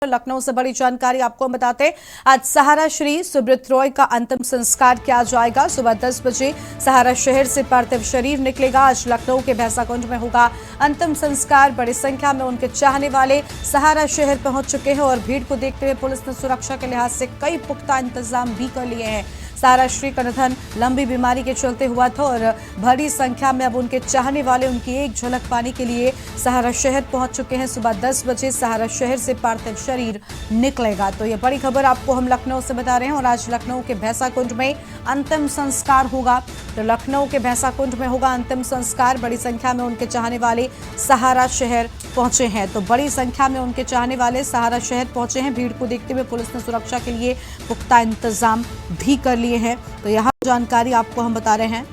लखनऊ से बड़ी जानकारी आपको हम बताते हैं। आज सहारा श्री सुब्रत रॉय का अंतिम संस्कार किया जाएगा। सुबह 10 बजे सहारा शहर से पार्थिव शरीर निकलेगा। आज लखनऊ के भैंसाकुंड में होगा अंतिम संस्कार। बड़ी संख्या में उनके चाहने वाले सहारा शहर पहुंच चुके हैं और भीड़ को देखते हुए पुलिस ने सुरक्षा के लिहाज से कई पुख्ता इंतजाम भी कर लिए हैं। सहारा श्री का निधन लंबी बीमारी के चलते हुआ था और बड़ी संख्या में अब उनके चाहने वाले उनकी एक झलक पाने के लिए सहारा शहर पहुंच चुके हैं। सुबह 10 बजे सहारा शहर से पार्थिव शरीर निकलेगा। तो ये बड़ी खबर आपको हम लखनऊ से बता रहे हैं। और आज लखनऊ के भैंसाकुंड में अंतिम संस्कार होगा। तो लखनऊ के भैंसाकुंड में होगा अंतिम संस्कार। बड़ी संख्या में उनके चाहने वाले सहारा शहर पहुंचे हैं। तो बड़ी संख्या में उनके चाहने वाले सहारा शहर पहुंचे हैं। भीड़ को देखते हुए पुलिस ने सुरक्षा के लिए पुख्ता इंतजाम भी कर लिए हैं। तो यहां जानकारी आपको हम बता रहे हैं।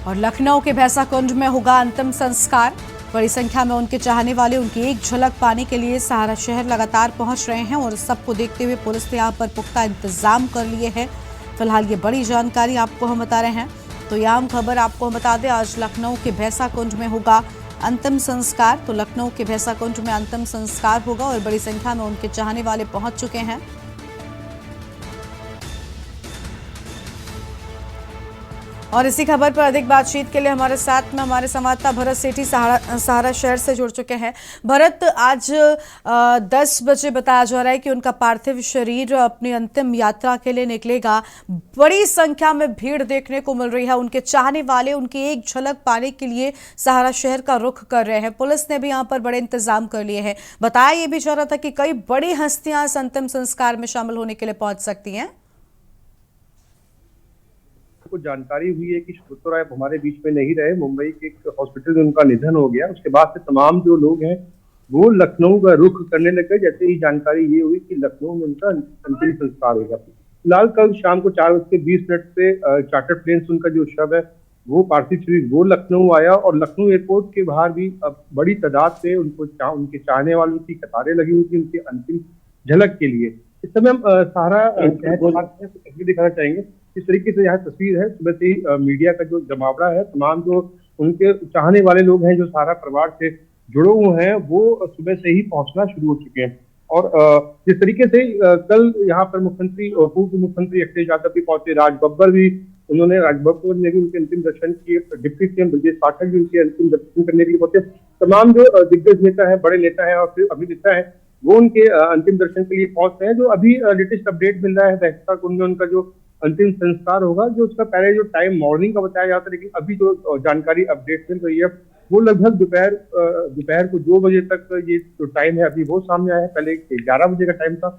और लखनऊ के भैंसाकुंड में होगा अंतिम संस्कार। बड़ी संख्या में उनके चाहने वाले उनकी एक झलक पाने के लिए सहारा शहर लगातार पहुंच रहे हैं और सबको देखते हुए पुलिस ने यहां पर पुख्ता इंतजाम कर लिए हैं। फिलहाल ये बड़ी जानकारी आपको हम बता रहे हैं। तो यह आम खबर आपको हम बता दें, आज लखनऊ के भैंसाकुंड में होगा अंतिम संस्कार। तो लखनऊ के भैंसाकुंड में अंतिम संस्कार होगा और बड़ी संख्या में उनके चाहने वाले पहुंच चुके हैं। और इसी खबर पर अधिक बातचीत के लिए हमारे साथ में हमारे संवाददाता भरत सेठी सहारा शहर से जुड़ चुके हैं। भरत, आज 10 बजे बताया जा रहा है कि उनका पार्थिव शरीर अपनी अंतिम यात्रा के लिए निकलेगा। बड़ी संख्या में भीड़ देखने को मिल रही है। उनके चाहने वाले उनकी एक झलक पाने के लिए सहारा शहर का रुख कर रहे हैं। पुलिस ने भी यहाँ पर बड़े इंतजाम कर लिए हैं। बताया ये भी जा रहा था कि कई बड़ी हस्तियां इस अंतिम संस्कार में शामिल होने के लिए पहुंच सकती हैं। को जानकारी हुई है कि सुब्रत रॉय हमारे बीच में नहीं रहे। मुंबई के एक हॉस्पिटल में उनका निधन हो गया। उसके बाद से तमाम जो लोग हैं वो लखनऊ का रुख करने लगे। जैसे ही जानकारी ये हुई कि लखनऊ में उनका अंतिम संस्कार होगा। फिलहाल कल शाम को 4:20 पे चार्टर प्लेन से उनका जो शव है वो पार्थिव शरीर वो लखनऊ आया और लखनऊ एयरपोर्ट के बाहर भी अब बड़ी तादाद से उनके चाहने वालों की कतारें लगी हुई थी उनकी अंतिम झलक के लिए। इस समय हम सहारा तस्वीर दिखाना चाहेंगे। इस तरीके से यहाँ तस्वीर है। सुबह से ही मीडिया का जो जमावड़ा है, तमाम जो उनके चाहने वाले लोग हैं जो सारा परिवार से जुड़े हुए हैं वो सुबह से ही पहुंचना शुरू हो चुके हैं। और जिस तरीके से कल यहाँ पर मुख्यमंत्री और पूर्व मुख्यमंत्री अखिलेश यादव भी पहुंचे, राज बब्बर भी उन्होंने राजभवन में भी उनके अंतिम दर्शन किए। डिप्टी सीएम ब्रजेश पाठक भी उनके अंतिम दर्शन करने के लिए पहुंचे। तमाम जो दिग्गज नेता है, बड़े नेता है और फिर अभिनेता है वो उनके अंतिम दर्शन के लिए पहुंच रहे हैं। जो अभी लेटेस्ट अपडेट मिल रहा है भैंसाकुंड में उनका जो अंतिम संस्कार होगा, जो उसका पहले जो टाइम मॉर्निंग का बताया जाता है, लेकिन अभी जो जानकारी अपडेट मिल रही है वो लगभग दोपहर को 2 बजे तक ये जो टाइम है अभी वो सामने आया है। पहले 11 बजे का टाइम था।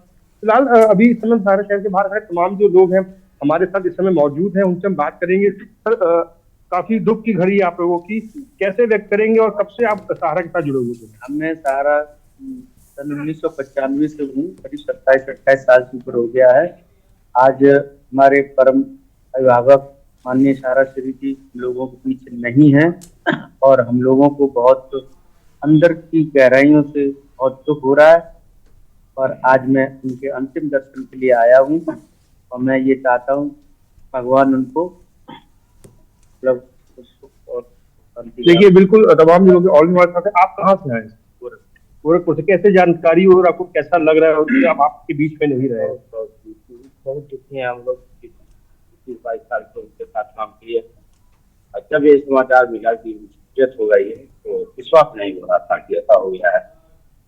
फिलहाल अभी इस समय सहारा शहर के बाहर है तमाम जो लोग हैं हमारे साथ इस समय मौजूद हैं, उनसे हम बात करेंगे। सर, काफी दुख की घड़ी आप लोगों की, कैसे व्यक्त करेंगे और कब से आप सहारा के साथ जुड़े हुए थे? मैं सहारा सन 1995 से हूँ। करीब 27-28 साल से ऊपर हो गया है। आज हमारे परम अभिभावक माननीय सहारा श्री जी लोगों के बीच नहीं है और हम लोगों को बहुत अंदर की गहराइयों से बहुत दुख हो रहा है। और आज मैं उनके अंतिम दर्शन के लिए आया हूँ और मैं ये चाहता हूँ भगवान उनको मतलब देखिए बिल्कुल तमाम लोग और हमारे साथ हैं। आप कहाँ से आए? गोरखपुर से। कैसे जानकारी हो और आपको कैसा लग रहा है कि आप आपके बीच में नहीं रहे? बहुत दुखी है हम लोग। 22 साल से उनके साथ काम किए। जब ये समाचार मिला कि डेथ हो गई है तो विश्वास नहीं हो रहा था कि ऐसा हो गया है।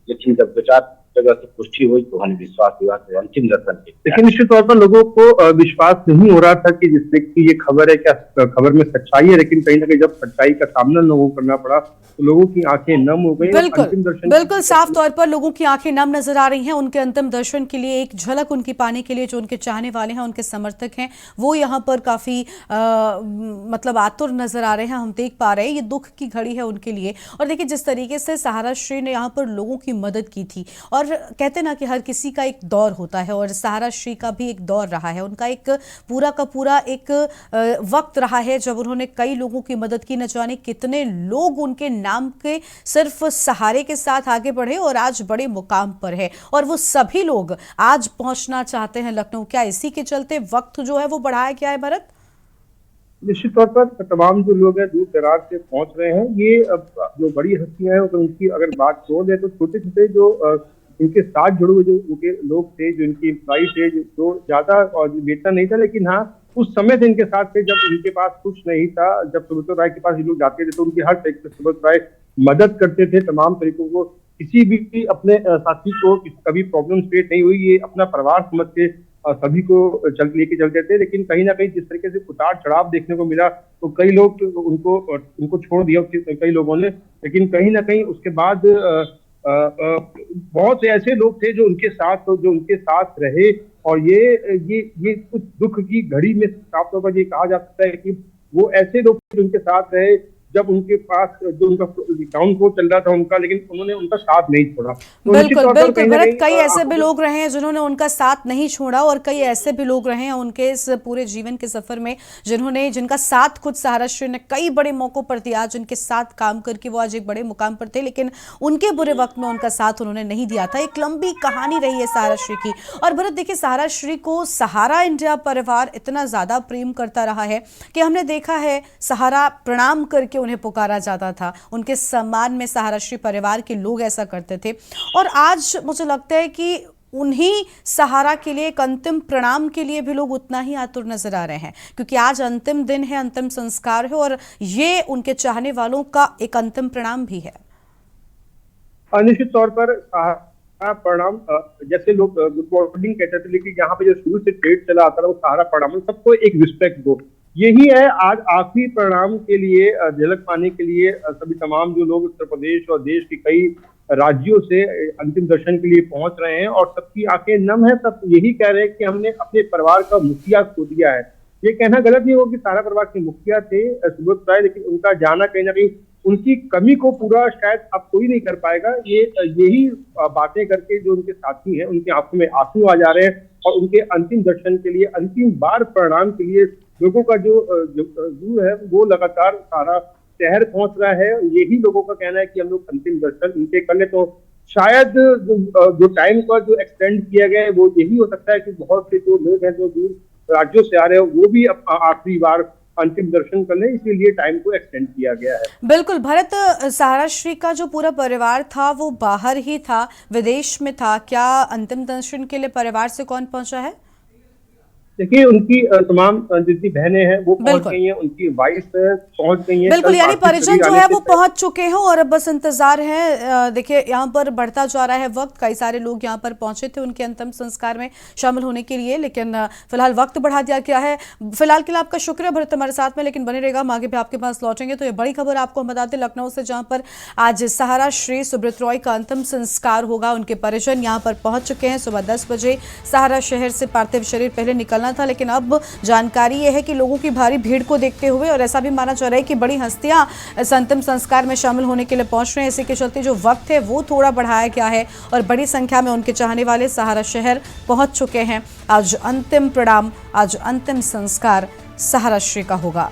लेकिन जब 50 जगह से पुष्टि हुई तो हमें विश्वास हुआ तो अंतिम दर्शन किया। लेकिन निश्चित तौर पर लोगों को विश्वास नहीं हो रहा था कि जिससे कि ये खबर है, क्या खबर में सच्चाई है। लेकिन कहीं ना कहीं जब सच्चाई का सामना लोगों को करना पड़ा तो लोगों की आंखें नम हो गई। बिल्कुल साफ तौर पर लोगों की आंखें नम नजर आ रही हैं। उनके अंतिम दर्शन के लिए एक झलक उनकी पाने के लिए जो उनके चाहने वाले हैं, उनके समर्थक हैं, वो यहाँ पर काफी मतलब आतुर नजर आ रहे हैं। हम देख पा रहे हैं ये दुख की घड़ी है उनके लिए। और देखिए जिस तरीके से सहारा श्री ने यहाँ पर लोगों की मदद की थी और कहते ना कि हर किसी का एक दौर होता है और सहारा श्री का भी एक दौर रहा है। उनका एक पूरा का पूरा एक वक्त रहा है जब उन्होंने कई लोगों की मदद की। न जाने कितने लोग उनके नाम के सिर्फ सहारे के साथ आगे बढ़े और आज बड़े मुकाम पर है, और वो सभी लोग आज पहुंचना चाहते हैं लखनऊ। क्या इसी के चलते वक्त जो है वो बढ़ाया गया है भरत? निश्चित तौर पर तमाम जो लोग हैं दूर दराज से पहुंच रहे हैं। ये अब जो बड़ी हस्तियां हैं, उनकी अगर बात छोड़ दें तो छोटे छोटे जो इनके साथ जुड़े हुए जो उनके लोग थे, जो इनकी एम्प्लॉई थे, जो ज्यादा और वेतन नहीं था, लेकिन हाँ उस समय से इनके साथ थे जब इनके पास कुछ नहीं था। जब सुब्रत राय के पास ये लोग जाते थे तो उनकी हर तरीके से सुब्रत राय मदद करते थे, तमाम तरीकों को। किसी भी अपने साथी को कभी प्रॉब्लम क्रिएट नहीं हुई, ये अपना परिवार समझ के सभी को लेके चलते थे। लेकिन कहीं ना कहीं जिस तरीके से उतार चढ़ाव देखने को मिला तो कई लोग उनको छोड़ दिया कई लोगों ने। लेकिन कहीं ना कहीं उसके बाद बहुत से ऐसे लोग थे जो उनके साथ रहे। और ये कुछ दुख की घड़ी में साफ तौर पर ये कहा जा सकता है कि वो ऐसे लोग जो उनके साथ रहे जब उनके पास जो उनका टाउन को चल रहा था उनका, लेकिन उन्होंने उनका साथ नहीं छोड़ा। तो बिल्कुल बिल्कुल भरत, कई ऐसे भी लोग रहे हैं जिन्होंने उनका साथ नहीं छोड़ा, और कई ऐसे भी लोग रहे हैं उनके इस पूरे जीवन के सफर में जिनका साथ खुद सहारा श्री ने कई बड़े मौकों पर दिया, जिनके साथ काम करके वो आज एक बड़े मुकाम पर थे, लेकिन उनके बुरे वक्त में उनका साथ उन्होंने नहीं दिया था। एक लंबी कहानी रही है सहारा श्री की। और भरत देखिए, सहारा श्री को सहारा इंडिया परिवार इतना ज्यादा प्रेम करता रहा है कि हमने देखा है सहारा प्रणाम करके उन्हें पुकारा जाता था। उनके सम्मान में सहारा श्री परिवार के लोग ऐसा करते थे। और आज मुझे लगता है कि उन्हीं सहारा के लिए एक अंतिम प्रणाम के लिए भी लोग उतना ही आतुर नजर आ रहे हैं, क्योंकि आज अंतिम दिन है, अंतिम संस्कार है, और ये उनके चाहने वालों का एक अंतिम प्रणाम भी है। निश्चित तौर पर सहारा प्रणाम, जैसे लोग गुड मॉर्निंग कहते थे, लेकिन यहाँ पे जो शुरू से ट्रेड चला आता था वो सहारा प्रणाम, सबको एक रिस्पेक्ट दो, यही है। आज आखिरी प्रणाम के लिए झलक पाने के लिए सभी तमाम जो लोग उत्तर प्रदेश और देश के कई राज्यों से अंतिम दर्शन के लिए पहुंच रहे हैं, और सबकी आंखें नम है। सब यही कह रहे हैं कि हमने अपने परिवार का मुखिया खो दिया है। ये कहना गलत नहीं होगा कि सारा परिवार के मुखिया थे सुब्रत राय, लेकिन उनका जाना कहीं ना कहीं उनकी कमी को पूरा शायद अब कोई नहीं कर पाएगा। यही बातें करके जो उनके साथी हैं उनकी आंखों में आंसू आ जा रहे हैं, और उनके अंतिम दर्शन के लिए, अंतिम बार प्रणाम के लिए लोगों का जो व्यू है वो लगातार सारा शहर पहुंच रहा है। यही लोगों का कहना है कि हम लोग अंतिम दर्शन इनके कर ले, तो शायद जो टाइम का जो एक्सटेंड किया गया है वो यही हो सकता है कि बहुत से जो लोग हैं जो दूर राज्यों से आ रहे हैं वो भी आखिरी बार अंतिम दर्शन कर ले, इसीलिए टाइम को एक्सटेंड किया गया है। बिल्कुल भरत, सहारा श्री का जो पूरा परिवार था वो बाहर ही था, विदेश में था। क्या अंतिम दर्शन के लिए परिवार से कौन पहुंचा है? देखिए, उनकी तमाम जितनी बहनें हैं वो पहुंच गई हैं, उनकी वाइफ पहुंच गई हैं। बिल्कुल, यानी परिजन जो है वो पहुंच चुके हैं और अब बस इंतजार है। देखिए, यहाँ पर बढ़ता जा रहा है वक्त। कई सारे लोग यहाँ पर पहुंचे थे उनके अंतिम संस्कार में शामिल होने के लिए, लेकिन फिलहाल वक्त बढ़ा दिया गया है। फिलहाल के लिए आपका शुक्रिया भरत हमारे साथ में, लेकिन बने रहेगा, हम आगे भी आपके पास लौटेंगे। तो ये बड़ी खबर आपको हम बताते लखनऊ से, जहाँ पर आज सहारा श्री सुब्रत रॉय का अंतिम संस्कार होगा। उनके परिजन यहाँ पर पहुंच चुके हैं। सुबह 10 बजे सहारा शहर से पार्थिव शरीर पहले निकलना था, लेकिन अब जानकारी यह है कि लोगों की भारी भीड़ को देखते हुए, और ऐसा भी माना जा रहा है कि बड़ी हस्तियां इस अंतिम संस्कार में शामिल होने के लिए पहुंच रहे हैं, इसी के चलते जो वक्त है वो थोड़ा बढ़ाया गया है और बड़ी संख्या में उनके चाहने वाले सहारा शहर पहुंच चुके हैं। आज अंतिम प्रणाम, आज अंतिम संस्कार सहारा श्री का होगा।